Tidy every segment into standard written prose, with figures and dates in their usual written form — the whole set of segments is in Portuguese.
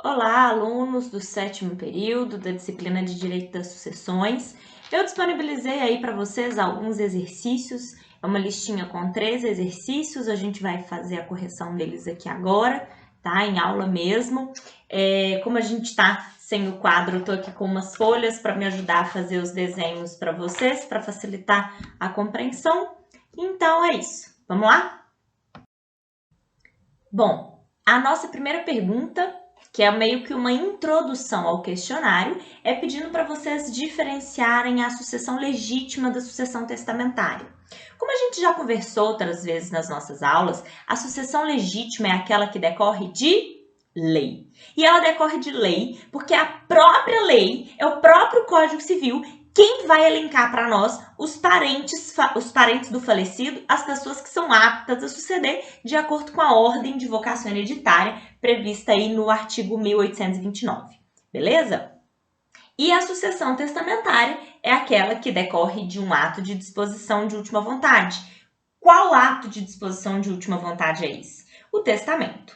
Olá, alunos do 7º período da disciplina de Direito das Sucessões. Eu disponibilizei aí para vocês alguns exercícios, é uma listinha com 3 exercícios, a gente vai fazer a correção deles aqui agora, tá? Em aula mesmo. Como a gente está sem o quadro, eu tô aqui com umas folhas para me ajudar a fazer os desenhos para vocês, para facilitar a compreensão. Então é isso, vamos lá? Bom, a nossa primeira pergunta, que é meio que uma introdução ao questionário, é pedindo para vocês diferenciarem a sucessão legítima da sucessão testamentária. Como a gente já conversou outras vezes nas nossas aulas, a sucessão legítima é aquela que decorre de lei. E ela decorre de lei porque a própria lei é o próprio Código Civil quem vai elencar para nós os parentes do falecido, as pessoas que são aptas a suceder de acordo com a ordem de vocação hereditária prevista aí no artigo 1829, beleza? E a sucessão testamentária é aquela que decorre de um ato de disposição de última vontade. Qual ato de disposição de última vontade é esse? O testamento.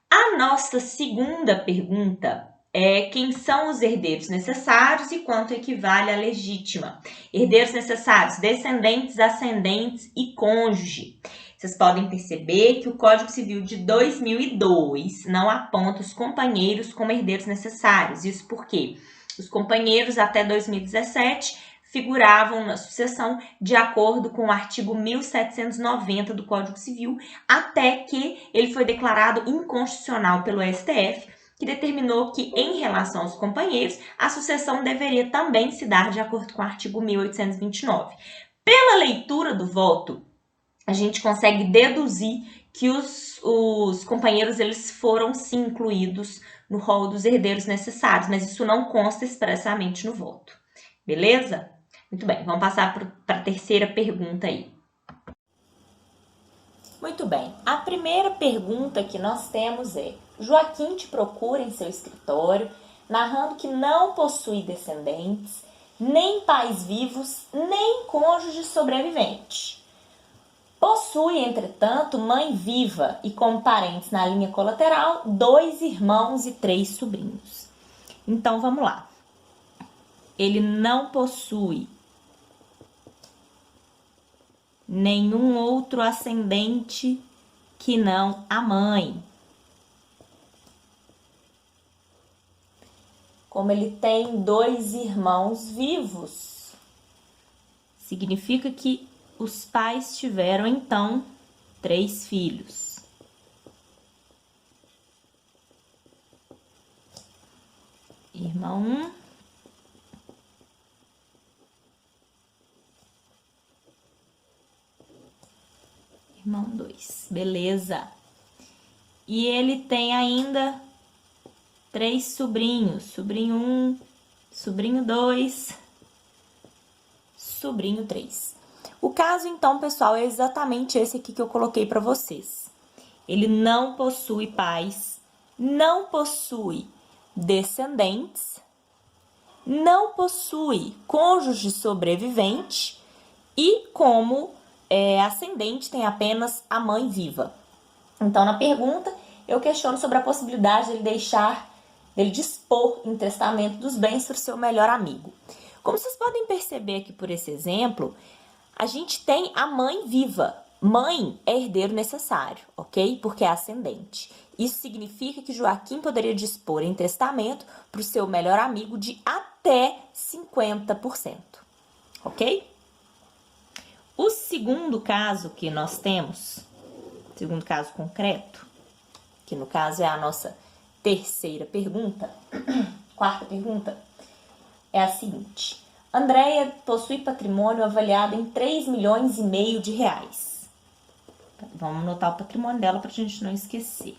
A nossa segunda pergunta é quem são os herdeiros necessários e quanto equivale à legítima. Herdeiros necessários, descendentes, ascendentes e cônjuge. Vocês podem perceber que o Código Civil de 2002 não aponta os companheiros como herdeiros necessários. Isso porque os companheiros até 2017 figuravam na sucessão de acordo com o artigo 1790 do Código Civil, até que ele foi declarado inconstitucional pelo STF, que determinou que, em relação aos companheiros, a sucessão deveria também se dar de acordo com o artigo 1829. Pela leitura do voto, a gente consegue deduzir que os companheiros eles foram sim incluídos no rol dos herdeiros necessários, mas isso não consta expressamente no voto. Beleza? Muito bem, vamos passar para a terceira pergunta aí. Muito bem, a primeira pergunta que nós temos é: Joaquim te procura em seu escritório, narrando que não possui descendentes, nem pais vivos, nem cônjuge sobrevivente. Possui, entretanto, mãe viva e, como parentes na linha colateral, 2 irmãos e 3 sobrinhos. Então, vamos lá. Ele não possui nenhum outro ascendente que não a mãe. Como ele tem 2 irmãos vivos, significa que os pais tiveram, então, 3 filhos. Irmão 1. Irmão 2. Beleza. E ele tem ainda 3 sobrinhos. Sobrinho 1, sobrinho 2, sobrinho 3. O caso, então, pessoal, é exatamente esse aqui que eu coloquei para vocês. Ele não possui pais, não possui descendentes, não possui cônjuge sobrevivente e, como ascendente, tem apenas a mãe viva. Então, na pergunta, eu questiono sobre a possibilidade dele dispor em testamento dos bens para o seu melhor amigo. Como vocês podem perceber aqui por esse exemplo, a gente tem a mãe viva. Mãe é herdeiro necessário, ok? Porque é ascendente. Isso significa que Joaquim poderia dispor em testamento para o seu melhor amigo de até 50%, ok? O segundo caso que nós temos, segundo caso concreto, que no caso é a nossa terceira pergunta, quarta pergunta, é a seguinte: Andréia possui patrimônio avaliado em 3,5 milhões de reais. Vamos anotar o patrimônio dela para a gente não esquecer.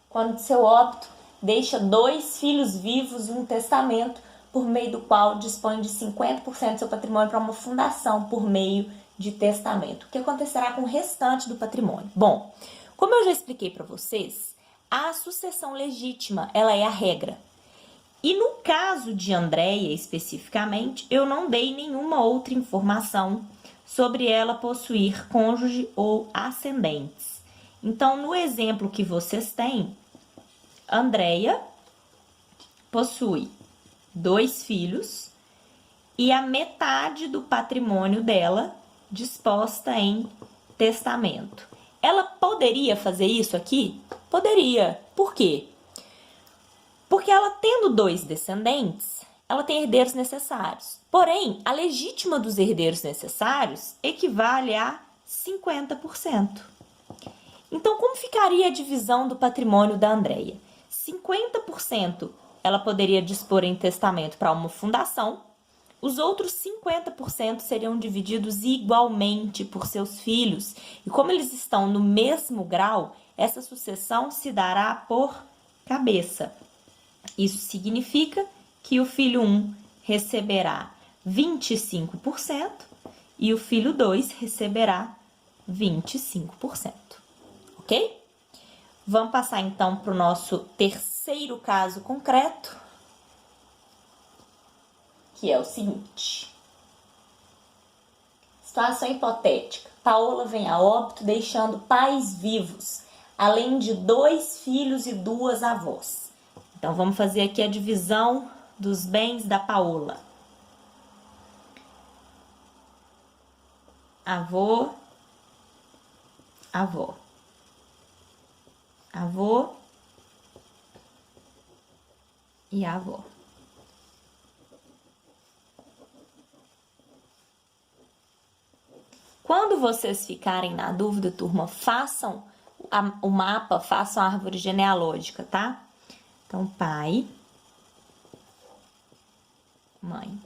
Quando de seu óbito, deixa 2 filhos vivos e um testamento por meio do qual dispõe de 50% do seu patrimônio para uma fundação por meio de testamento. O que acontecerá com o restante do patrimônio? Bom, como eu já expliquei para vocês, a sucessão legítima, ela é a regra. E no caso de Andréia, especificamente, eu não dei nenhuma outra informação sobre ela possuir cônjuge ou ascendentes. Então, no exemplo que vocês têm, Andréia possui 2 filhos e a metade do patrimônio dela disposta em testamento. Ela poderia fazer isso aqui? Poderia. Por quê? Porque ela tendo 2 descendentes, ela tem herdeiros necessários. Porém, a legítima dos herdeiros necessários equivale a 50%. Então, como ficaria a divisão do patrimônio da Andréia? 50% ela poderia dispor em testamento para uma fundação, os outros 50% seriam divididos igualmente por seus filhos. E como eles estão no mesmo grau, essa sucessão se dará por cabeça. Isso significa que o filho 1 receberá 25% e o filho 2 receberá 25%. Ok? Vamos passar então para o nosso terceiro caso concreto, que é o seguinte. Situação hipotética. Paola vem a óbito deixando pais vivos, além de 2 filhos e 2 avós. Então, vamos fazer aqui a divisão dos bens da Paola. Avô, avó. Avô e avó. Quando vocês ficarem na dúvida, turma, façam o mapa, façam a árvore genealógica, tá? Então, pai, mãe.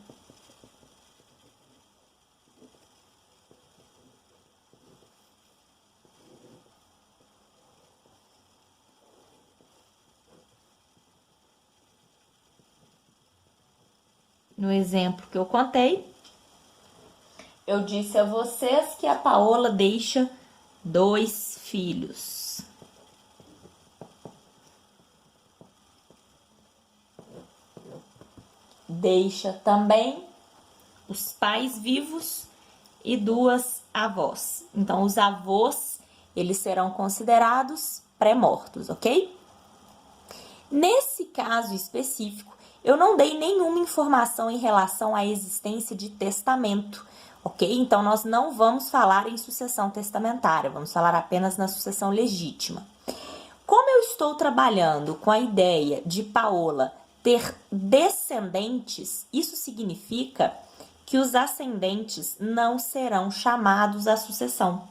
No exemplo que eu contei, eu disse a vocês que a Paola deixa 2 filhos. Deixa também os pais vivos e 2 avós. Então, os avós, eles serão considerados pré-mortos, ok? Nesse caso específico, eu não dei nenhuma informação em relação à existência de testamento, ok? Então, nós não vamos falar em sucessão testamentária, vamos falar apenas na sucessão legítima. Como eu estou trabalhando com a ideia de Paola ter descendentes, isso significa que os ascendentes não serão chamados à sucessão,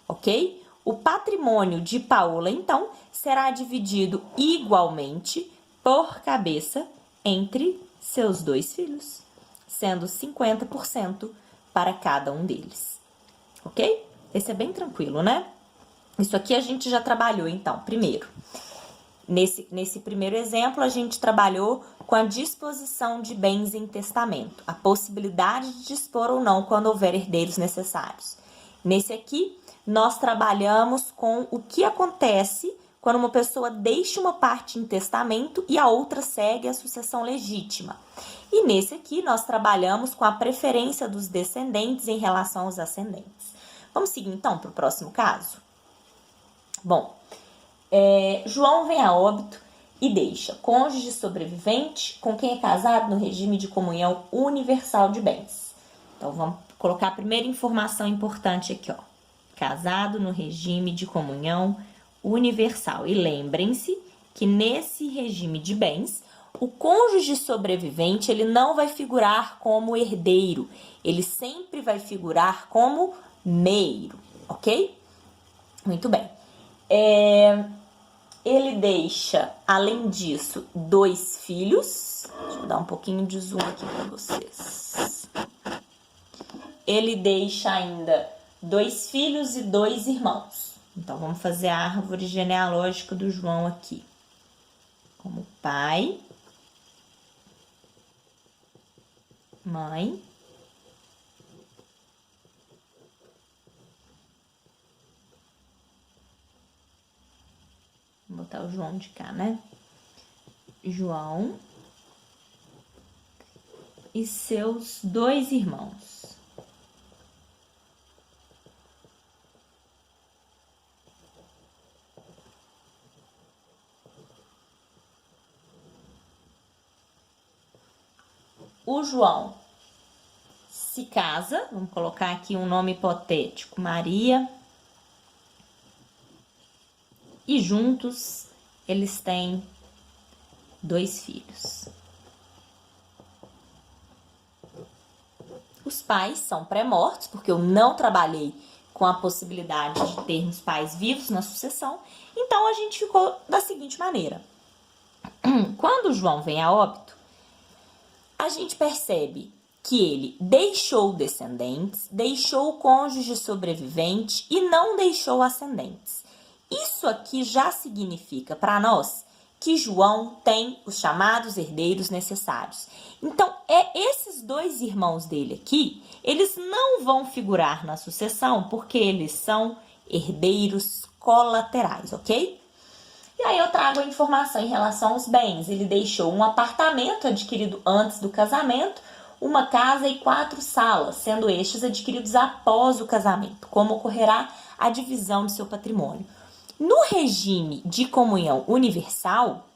ok? O patrimônio de Paola, então, será dividido igualmente por cabeça entre seus 2 filhos, sendo 50% para cada um deles, ok? Esse é bem tranquilo, né? Isso aqui a gente já trabalhou, então, primeiro. Nesse primeiro exemplo, a gente trabalhou com a disposição de bens em testamento, a possibilidade de dispor ou não quando houver herdeiros necessários. Nesse aqui, nós trabalhamos com o que acontece quando uma pessoa deixa uma parte em testamento e a outra segue a sucessão legítima. E nesse aqui, nós trabalhamos com a preferência dos descendentes em relação aos ascendentes. Vamos seguir, então, para o próximo caso? Bom, João vem a óbito e deixa cônjuge sobrevivente com quem é casado no regime de comunhão universal de bens. Então, vamos colocar a primeira informação importante aqui, ó. Casado no regime de comunhão universal. E lembrem-se que nesse regime de bens, o cônjuge sobrevivente, ele não vai figurar como herdeiro, ele sempre vai figurar como meio, ok? Muito bem. Ele deixa, além disso, 2 filhos. Deixa eu dar um pouquinho de zoom aqui para vocês. Ele deixa ainda 2 filhos e 2 irmãos. Então, vamos fazer a árvore genealógica do João aqui. Como pai, mãe, vou botar o João de cá, né? João e seus 2 irmãos. o João se casa, vamos colocar aqui um nome hipotético, Maria, e juntos eles têm 2 filhos. Os pais são pré-mortos, porque eu não trabalhei com a possibilidade de termos pais vivos na sucessão, então a gente ficou da seguinte maneira. Quando o João vem a óbito, a gente percebe que ele deixou descendentes, deixou o cônjuge sobrevivente e não deixou ascendentes. Isso aqui já significa para nós que João tem os chamados herdeiros necessários. Então, esses 2 irmãos dele aqui, eles não vão figurar na sucessão porque eles são herdeiros colaterais, ok? E aí eu trago a informação em relação aos bens. Ele deixou um apartamento adquirido antes do casamento, uma casa e 4 salas, sendo estes adquiridos após o casamento, como ocorrerá a divisão de seu patrimônio. No regime de comunhão universal,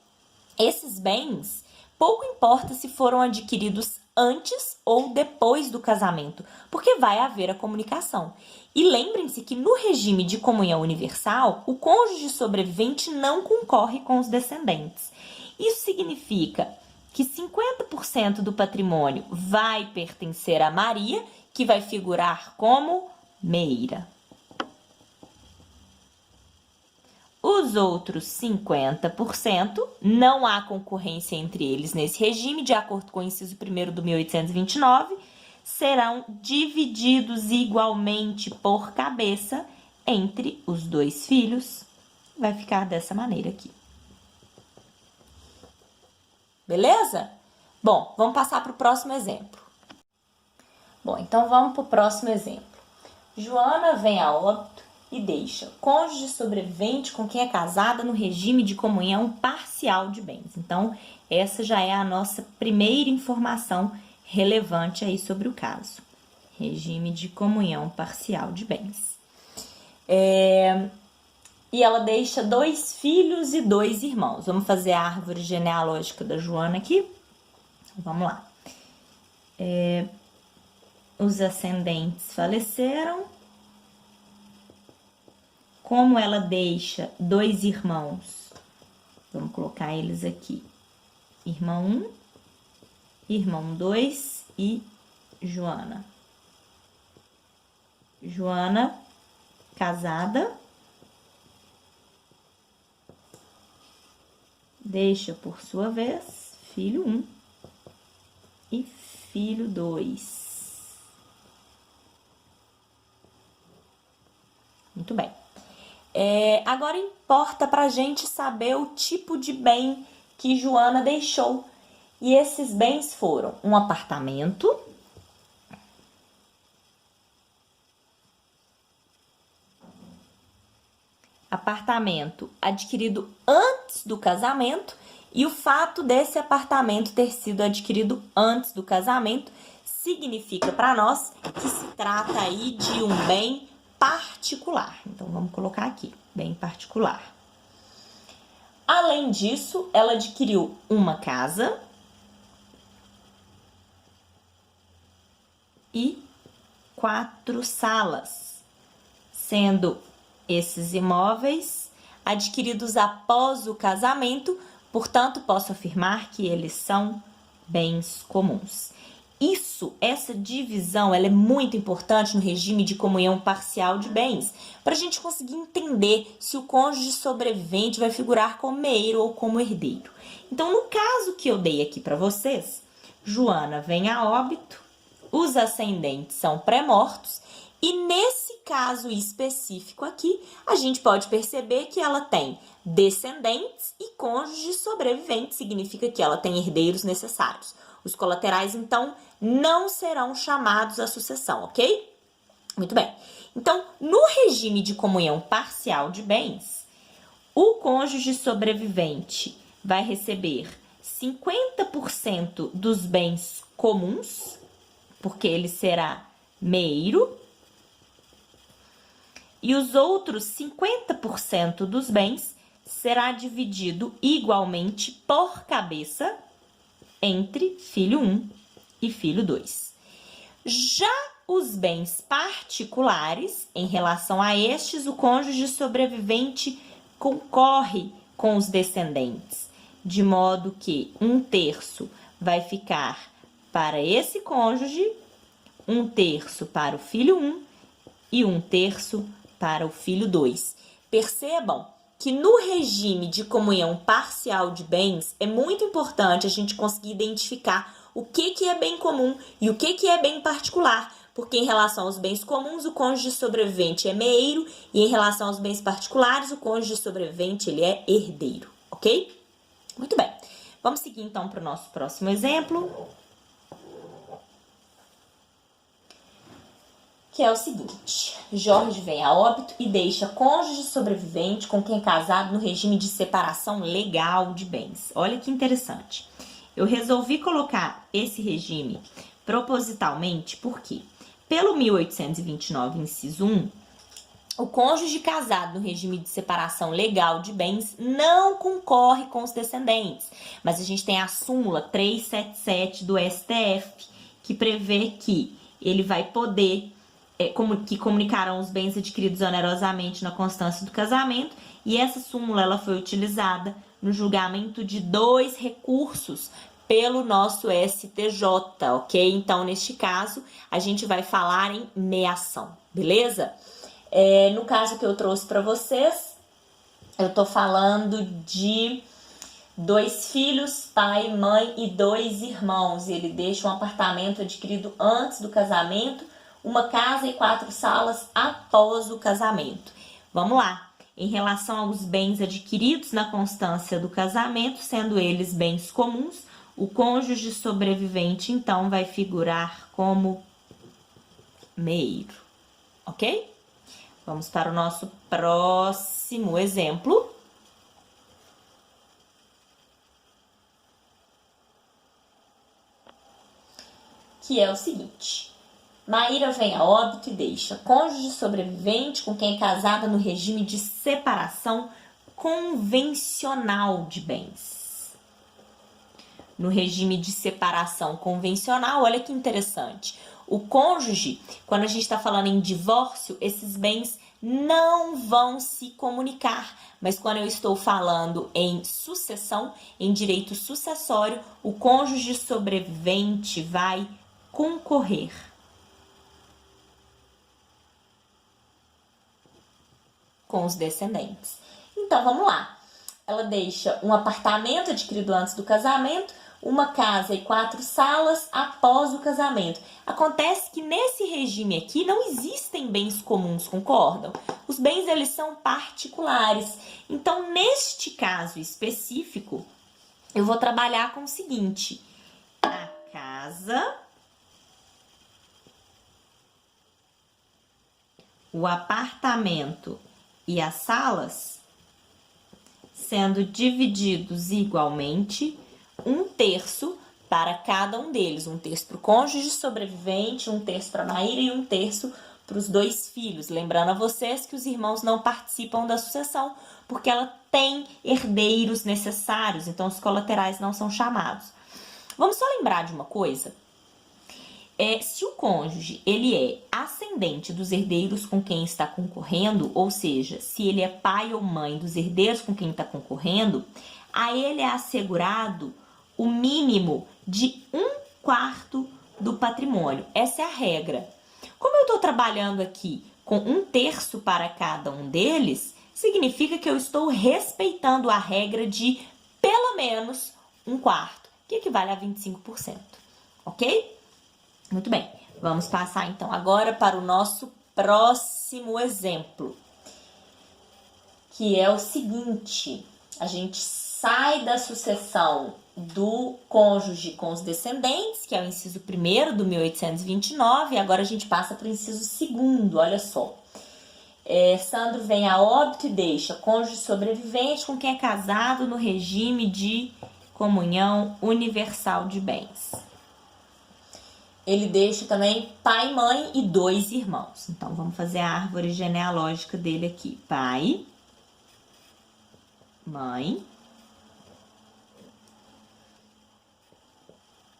esses bens, pouco importa se foram adquiridos antes ou depois do casamento, porque vai haver a comunicação. E lembrem-se que no regime de comunhão universal, o cônjuge sobrevivente não concorre com os descendentes. Isso significa que 50% do patrimônio vai pertencer a Maria, que vai figurar como meira. Os outros 50%, não há concorrência entre eles nesse regime, de acordo com o inciso 1º do 1829, serão divididos igualmente por cabeça entre os 2 filhos. Vai ficar dessa maneira aqui. Beleza? Bom, vamos passar para o próximo exemplo. Bom, então vamos para o próximo exemplo. Joana vem a óbito e deixa cônjuge sobrevivente com quem é casada no regime de comunhão parcial de bens. Então, essa já é a nossa primeira informação relevante aí sobre o caso. Regime de comunhão parcial de bens. E ela deixa 2 filhos e 2 irmãos. Vamos fazer a árvore genealógica da Joana aqui? Vamos lá. Os ascendentes faleceram. Como ela deixa 2 irmãos, vamos colocar eles aqui. Irmão 1, irmão 2 e Joana. Joana, casada, deixa, por sua vez, filho 1 e filho 2. Muito bem. Agora importa pra gente saber o tipo de bem que Joana deixou. E esses bens foram um apartamento, adquirido antes do casamento, e o fato desse apartamento ter sido adquirido antes do casamento significa para nós que se trata aí de um bem particular. Então, vamos colocar aqui, bem particular. Além disso, ela adquiriu uma casa e 4 salas, sendo esses imóveis adquiridos após o casamento, portanto, posso afirmar que eles são bens comuns. Essa divisão, ela é muito importante no regime de comunhão parcial de bens, para a gente conseguir entender se o cônjuge sobrevivente vai figurar como meiro ou como herdeiro. Então, no caso que eu dei aqui para vocês, Joana vem a óbito, os ascendentes são pré-mortos, e nesse caso específico aqui, a gente pode perceber que ela tem descendentes e cônjuge sobrevivente, significa que ela tem herdeiros necessários. Os colaterais, então, não serão chamados à sucessão, ok? Muito bem. Então, no regime de comunhão parcial de bens, o cônjuge sobrevivente vai receber 50% dos bens comuns, porque ele será meiro, e os outros 50% dos bens será dividido igualmente por cabeça entre filho 1 e filho 2. Já os bens particulares, em relação a estes, o cônjuge sobrevivente concorre com os descendentes, de modo que 1/3 vai ficar para esse cônjuge, 1/3 para o filho 1 e 1/3 para o filho 2. Percebam que no regime de comunhão parcial de bens é muito importante a gente conseguir identificar o que é bem comum e o que é bem particular, porque em relação aos bens comuns o cônjuge sobrevivente é meeiro e em relação aos bens particulares o cônjuge sobrevivente ele é herdeiro, ok? Muito bem, vamos seguir então para o nosso próximo exemplo, que é o seguinte: Jorge vem a óbito e deixa cônjuge sobrevivente com quem é casado no regime de separação legal de bens. Olha que interessante. Eu resolvi colocar esse regime propositalmente porque, pelo 1829, inciso 1, o cônjuge casado no regime de separação legal de bens não concorre com os descendentes. Mas a gente tem a súmula 377 do STF, que prevê que ele vai poder, que comunicarão os bens adquiridos onerosamente na constância do casamento, e essa súmula ela foi utilizada no julgamento de 2 recursos pelo nosso STJ, ok? Então, neste caso, a gente vai falar em meação, beleza? No caso que eu trouxe para vocês, eu tô falando de 2 filhos, pai, mãe e 2 irmãos. Ele deixa um apartamento adquirido antes do casamento, uma casa e 4 salas após o casamento. Vamos lá. Em relação aos bens adquiridos na constância do casamento, sendo eles bens comuns, o cônjuge sobrevivente, então, vai figurar como meeiro, ok? Vamos para o nosso próximo exemplo. Que é o seguinte: Maíra vem a óbito e deixa cônjuge sobrevivente com quem é casada no regime de separação convencional de bens. No regime de separação convencional, olha que interessante. O cônjuge, quando a gente está falando em divórcio, esses bens não vão se comunicar. Mas quando eu estou falando em sucessão, em direito sucessório, o cônjuge sobrevivente vai concorrer. Com os descendentes. Então, vamos lá. Ela deixa um apartamento adquirido antes do casamento, uma casa e 4 salas após o casamento. Acontece que nesse regime aqui não existem bens comuns, concordam? Os bens, eles são particulares. Então, neste caso específico, eu vou trabalhar com o seguinte: a casa, o apartamento e as salas sendo divididos igualmente, 1/3 para cada um deles, 1/3 para o cônjuge sobrevivente, 1/3 para a Maíra e 1/3 para os 2 filhos. Lembrando a vocês que os irmãos não participam da sucessão porque ela tem herdeiros necessários, então os colaterais não são chamados. Vamos só lembrar de uma coisa. Se o cônjuge ele é ascendente dos herdeiros com quem está concorrendo, ou seja, se ele é pai ou mãe dos herdeiros com quem está concorrendo, a ele é assegurado o mínimo de 1/4 do patrimônio. Essa é a regra. Como eu estou trabalhando aqui com 1/3 para cada um deles, significa que eu estou respeitando a regra de pelo menos 1/4, que equivale a 25%, ok? Muito bem, vamos passar então agora para o nosso próximo exemplo, que é o seguinte: a gente sai da sucessão do cônjuge com os descendentes, que é o inciso 1º do 1829, e agora a gente passa para o inciso 2º, olha só. Sandro vem a óbito e deixa cônjuge sobrevivente com quem é casado no regime de comunhão universal de bens. Ele deixa também pai, mãe e 2 irmãos. Então, vamos fazer a árvore genealógica dele aqui. Pai, mãe,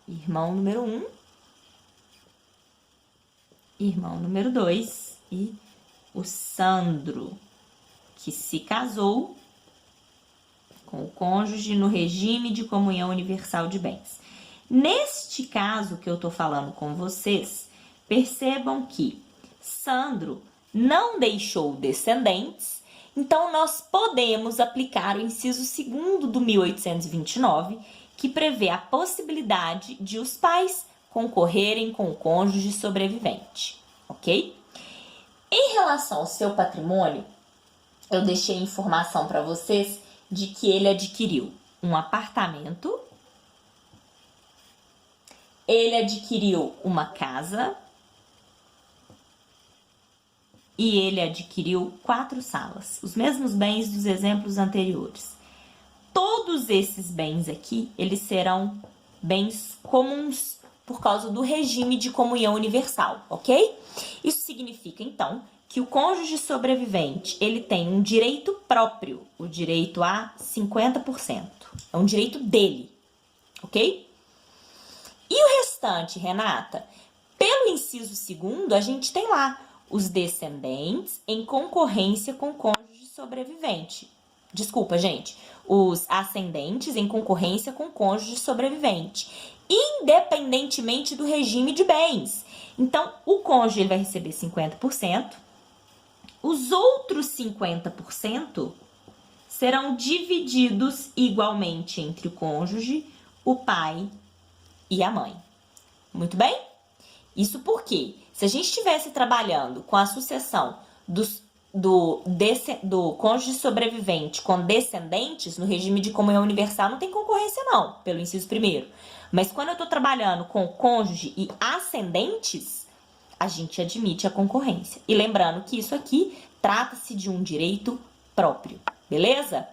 irmão número 1 irmão número 2, e o Sandro, que se casou com o cônjuge no regime de comunhão universal de bens. Neste caso que eu tô falando com vocês, percebam que Sandro não deixou descendentes, então nós podemos aplicar o inciso 2º do 1829, que prevê a possibilidade de os pais concorrerem com o cônjuge sobrevivente, ok? Em relação ao seu patrimônio, eu deixei informação para vocês de que ele adquiriu um apartamento, ele adquiriu uma casa e ele adquiriu 4 salas, os mesmos bens dos exemplos anteriores. Todos esses bens aqui, eles serão bens comuns por causa do regime de comunhão universal, ok? Isso significa, então, que o cônjuge sobrevivente, ele tem um direito próprio, o direito a 50%. É um direito dele, ok? E o restante, Renata? Pelo inciso 2º, a gente tem lá os descendentes em concorrência com o cônjuge sobrevivente. Desculpa, gente. Os ascendentes em concorrência com o cônjuge sobrevivente, independentemente do regime de bens. Então, o cônjuge ele vai receber 50%, os outros 50% serão divididos igualmente entre o cônjuge, o pai e a mãe. Muito bem? Isso porque, se a gente estivesse trabalhando com a sucessão do cônjuge sobrevivente com descendentes, no regime de comunhão universal, não tem concorrência não, pelo inciso 1º. Mas quando eu estou trabalhando com cônjuge e ascendentes, a gente admite a concorrência. E lembrando que isso aqui trata-se de um direito próprio, beleza?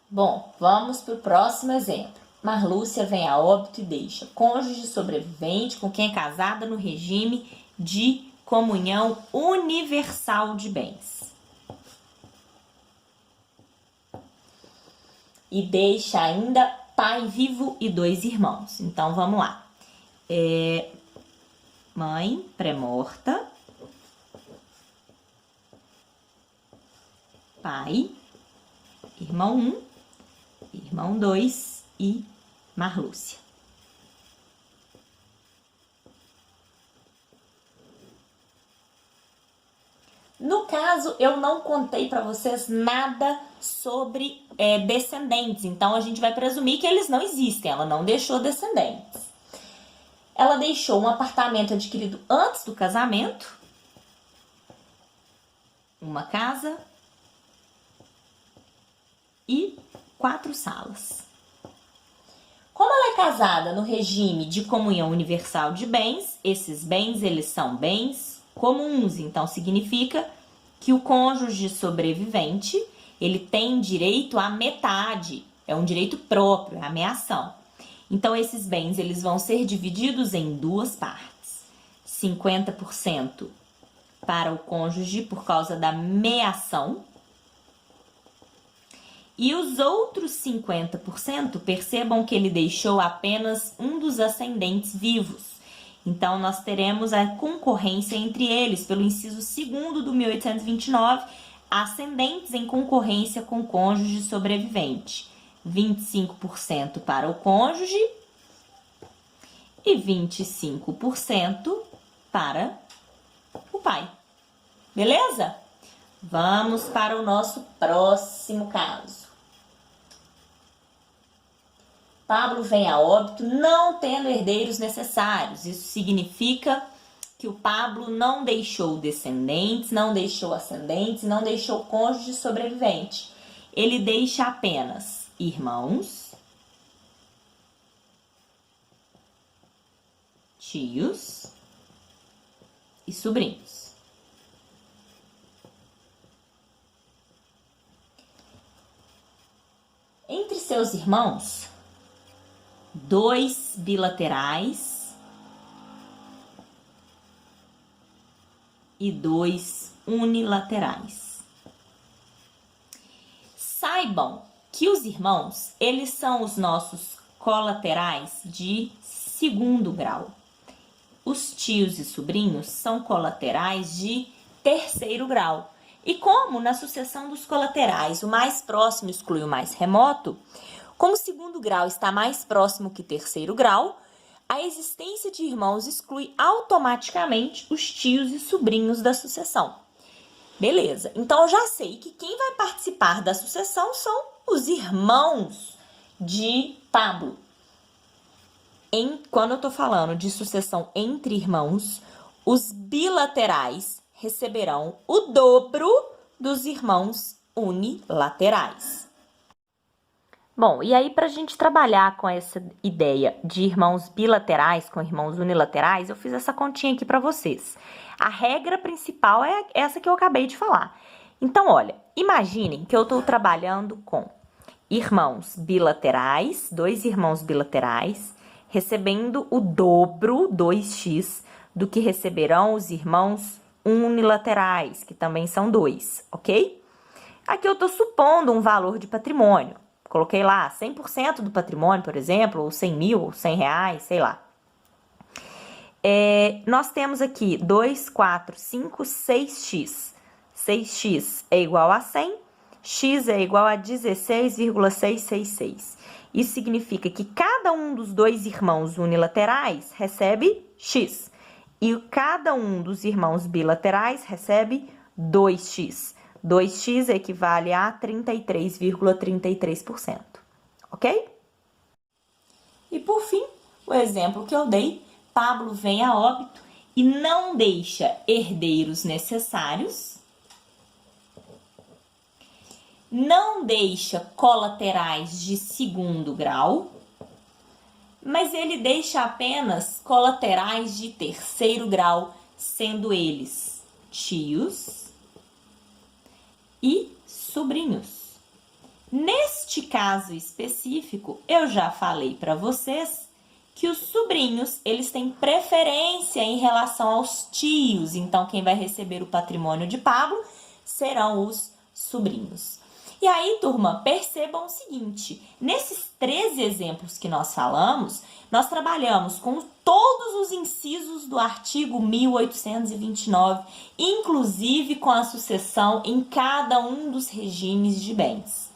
Bom, vamos para o próximo exemplo. Marlúcia vem a óbito e deixa cônjuge sobrevivente com quem é casada no regime de comunhão universal de bens. E deixa ainda pai vivo e 2 irmãos. Então, vamos lá. Mãe pré-morta, pai, irmão 1, irmão 2 e Marlúcia. No caso, eu não contei para vocês nada sobre descendentes, então a gente vai presumir que eles não existem, ela não deixou descendentes. Ela deixou um apartamento adquirido antes do casamento, uma casa e 4 salas. Como ela é casada no regime de comunhão universal de bens, esses bens eles são bens comuns, então significa que o cônjuge sobrevivente ele tem direito à metade, é um direito próprio, é a meação. Então, esses bens eles vão ser divididos em 2 partes. 50% para o cônjuge por causa da meação. E os outros 50%, percebam que ele deixou apenas um dos ascendentes vivos. Então, nós teremos a concorrência entre eles, pelo inciso 2º do 1829, ascendentes em concorrência com o cônjuge sobrevivente. 25% para o cônjuge e 25% para o pai. Beleza? Vamos para o nosso próximo caso. Pablo vem a óbito não tendo herdeiros necessários. Isso significa que o Pablo não deixou descendentes, não deixou ascendentes, não deixou cônjuge sobrevivente. Ele deixa apenas irmãos, tios e sobrinhos. Entre seus irmãos, 2 bilaterais e 2 unilaterais. Saibam que os irmãos, eles são os nossos colaterais de 2º grau. os tios e sobrinhos são colaterais de terceiro grau. E como na sucessão dos colaterais o mais próximo exclui o mais remoto, como o segundo grau está mais próximo que terceiro grau, a existência de irmãos exclui automaticamente os tios e sobrinhos da sucessão. Beleza, então eu já sei que quem vai participar da sucessão são os irmãos de Pablo. Quando eu estou falando de sucessão entre irmãos, os bilaterais receberão o dobro dos irmãos unilaterais. Bom, e aí para a gente trabalhar com essa ideia de irmãos bilaterais com irmãos unilaterais, eu fiz essa continha aqui para vocês. A regra principal é essa que eu acabei de falar. Então, olha, imaginem que eu estou trabalhando com irmãos bilaterais, dois irmãos bilaterais, recebendo o dobro, 2x, do que receberão os irmãos unilaterais, que também são 2, ok? Aqui eu estou supondo um valor de patrimônio. Coloquei lá 100% do patrimônio, por exemplo, ou 100 mil, ou 100 reais, sei lá. Nós temos aqui 2, 4, 5, 6x. 6x é igual a 100, x é igual a 16,666. Isso significa que cada um dos dois irmãos unilaterais recebe x. E cada um dos irmãos bilaterais recebe 2x. 2x equivale a 33,33%, ok? E por fim, o exemplo que eu dei, Pablo vem a óbito e não deixa herdeiros necessários, não deixa colaterais de segundo grau, mas ele deixa apenas colaterais de terceiro grau, sendo eles tios e sobrinhos. Neste caso específico, eu já falei para vocês que os sobrinhos, eles têm preferência em relação aos tios. Então, quem vai receber o patrimônio de Pablo serão os sobrinhos. E aí, turma, percebam o seguinte, nesses 13 exemplos que nós falamos, nós trabalhamos com todos os incisos do artigo 1829, inclusive com a sucessão em cada um dos regimes de bens.